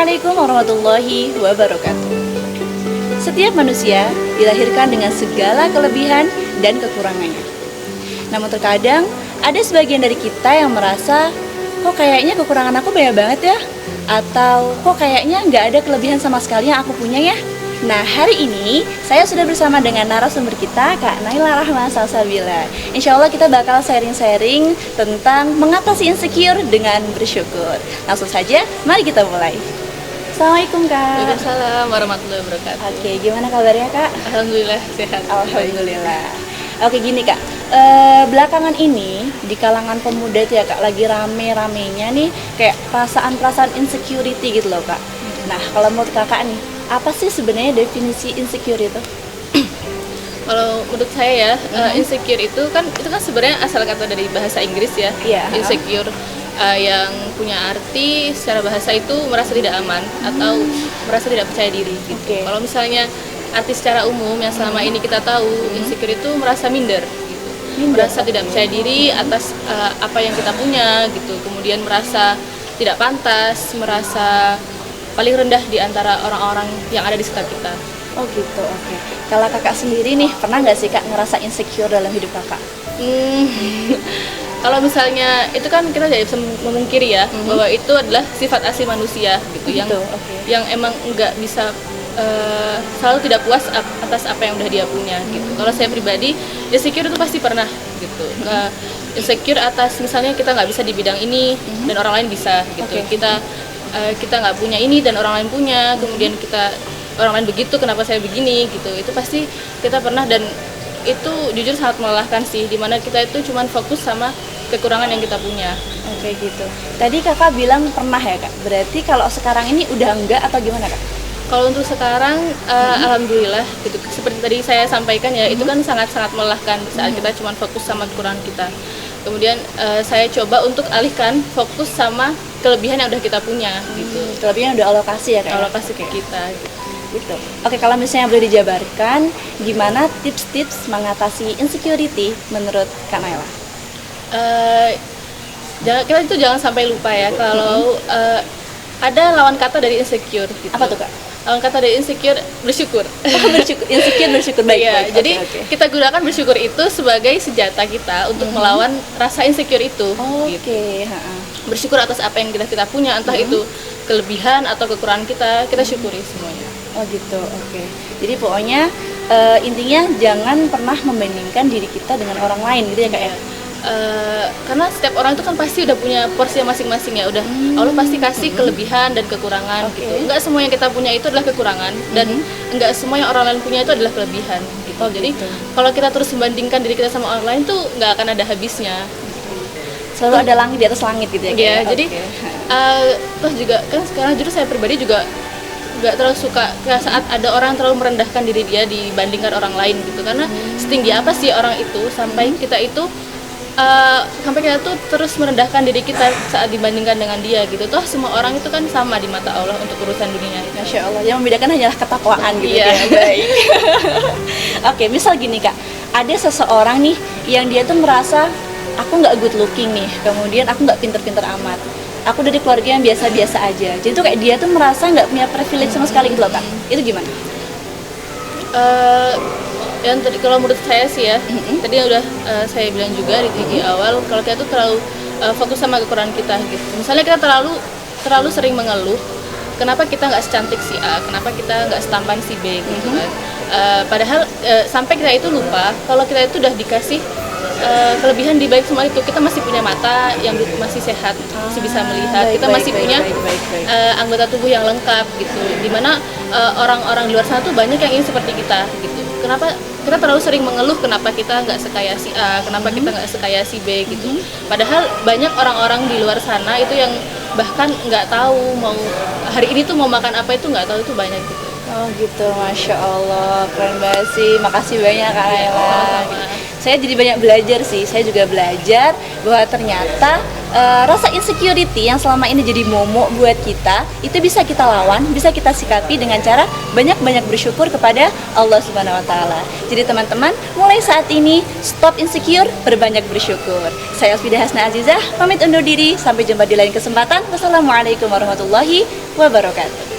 Assalamualaikum warahmatullahi wabarakatuh. Setiap manusia dilahirkan dengan segala kelebihan dan kekurangannya. Namun terkadang ada sebagian dari kita yang merasa, kok kayaknya kekurangan aku banyak banget ya? Atau kok kayaknya nggak ada kelebihan sama sekali yang aku punya ya? Nah, hari ini saya sudah bersama dengan narasumber kita, Kak Naila Rahma Salsabila. Insya Allah kita bakal sharing-sharing tentang mengatasi insecure dengan bersyukur. Langsung saja, mari kita mulai. Assalamualaikum, Kak. Waalaikumsalam warahmatullahi wabarakatuh. Oke, gimana kabarnya, Kak? Alhamdulillah sehat. Alhamdulillah. Oke, gini, Kak. Belakangan ini di kalangan pemuda tuh ya, Kak, lagi rame-ramenya nih kayak perasaan-perasaan insecurity gitu loh, Kak. Nah, kalau menurut Kakak nih, apa sih sebenarnya definisi insecure itu? Kalau menurut saya ya, insecure itu kan sebenarnya asal kata dari bahasa Inggris ya. Iya. Insecure yang punya arti secara bahasa itu merasa tidak aman atau merasa tidak percaya diri gitu. Oke. Kalau misalnya arti secara umum yang selama ini kita tahu, insecure itu merasa minder gitu. Merasa tidak percaya diri atas apa yang kita punya gitu. Kemudian merasa tidak pantas, merasa paling rendah di antara orang-orang yang ada di sekitar kita. Oh gitu, oke. Kalau Kakak sendiri nih, pernah nggak sih Kak ngerasa insecure dalam hidup Kakak? Kalau misalnya itu kan kita tidak bisa memungkiri ya bahwa itu adalah sifat asli manusia gitu, yang emang nggak bisa selalu tidak puas atas apa yang udah dia punya gitu. Kalau saya pribadi insecure itu pasti pernah gitu. Insecure atas misalnya kita nggak bisa di bidang ini dan orang lain bisa gitu. Kita nggak punya ini dan orang lain punya, kemudian orang lain begitu, kenapa saya begini gitu. Itu pasti kita pernah, dan itu jujur sangat melelahkan sih, dimana kita itu cuma fokus sama kekurangan yang kita punya. Oke gitu. Tadi Kakak bilang pernah ya Kak, berarti kalau sekarang ini udah enggak atau gimana Kak? Kalau untuk sekarang, alhamdulillah gitu. Seperti tadi saya sampaikan ya, itu kan sangat-sangat melelahkan saat kita cuma fokus sama kekurangan kita. Kemudian saya coba untuk alihkan fokus sama kelebihan yang udah kita punya gitu. Kelebihan udah alokasi ya Kak? Alokasi ke kita gitu. Oke, kalau misalnya boleh dijabarkan, gimana tips-tips mengatasi insecurity menurut Kak Naila? Kita jangan sampai lupa ya kalau ada lawan kata dari insecure gitu. Apa tuh Kak? Lawan kata dari insecure, bersyukur. Bersyukur baik. Iya, jadi kita gunakan bersyukur itu sebagai senjata kita untuk melawan rasa insecure itu. Oke. Bersyukur atas apa yang kita punya, entah itu kelebihan atau kekurangan kita syukuri semuanya. Oh gitu, oke. Jadi pokoknya intinya jangan pernah membandingkan diri kita dengan orang lain gitu ya Kak ya? Karena setiap orang itu kan pasti udah punya porsi masing-masing ya, udah Allah pasti kasih kelebihan dan kekurangan gitu. Enggak semua yang kita punya itu adalah kekurangan, dan enggak semua yang orang lain punya itu adalah kelebihan gitu. Jadi kalau kita terus membandingkan diri kita sama orang lain tuh nggak akan ada habisnya. Selalu ada langit di atas langit gitu ya Kak? Iya, jadi terus juga kan sekarang justru saya pribadi juga nggak terlalu suka saat ada orang terlalu merendahkan diri dia dibandingkan orang lain gitu, karena setinggi apa sih orang itu sampai kita tuh terus merendahkan diri kita saat dibandingkan dengan dia gitu. Toh semua orang itu kan sama di mata Allah untuk urusan dunia itu. Masya Allah, yang membedakan hanyalah ketakwaan gitu ya. Baik. Oke, misal gini Kak, ada seseorang nih yang dia tuh merasa aku nggak good looking nih, kemudian aku nggak pinter-pinter amat, aku dari keluarga yang biasa-biasa aja, jadi tuh kayak dia tuh merasa nggak punya privilege sama sekali gitu loh Kak. Itu gimana? Yang tadi kalau menurut saya sih ya, tadi udah saya bilang juga di awal, kalau kita tuh terlalu fokus sama kekurangan kita gitu. Misalnya kita terlalu sering mengeluh, kenapa kita nggak secantik si A, kenapa kita nggak setampan si B gitu kan. Padahal sampai kita itu lupa kalau kita itu udah dikasih kelebihan di balik semua itu. Kita masih punya mata yang masih sehat, masih bisa melihat, kita masih punya anggota tubuh yang lengkap gitu, dimana orang-orang di luar sana tuh banyak yang ingin seperti kita gitu. Kenapa kita terlalu sering mengeluh kenapa kita nggak sekaya si A, kenapa kita nggak sekaya si B gitu. Padahal banyak orang-orang di luar sana itu yang bahkan nggak tahu mau hari ini tuh mau makan apa, itu nggak tahu, itu banyak gitu. Oh gitu, Masya Allah, keren banget sih. Makasih banyak Kak Naila. saya jadi banyak belajar sih. Saya juga belajar bahwa ternyata rasa insecurity yang selama ini jadi momok buat kita itu bisa kita lawan, bisa kita sikapi dengan cara banyak-banyak bersyukur kepada Allah Subhanahu wa taala. Jadi teman-teman, mulai saat ini stop insecure, berbanyak bersyukur. Saya Elfida Hasna Azizah, pamit undur diri, sampai jumpa di lain kesempatan. Wassalamualaikum warahmatullahi wabarakatuh.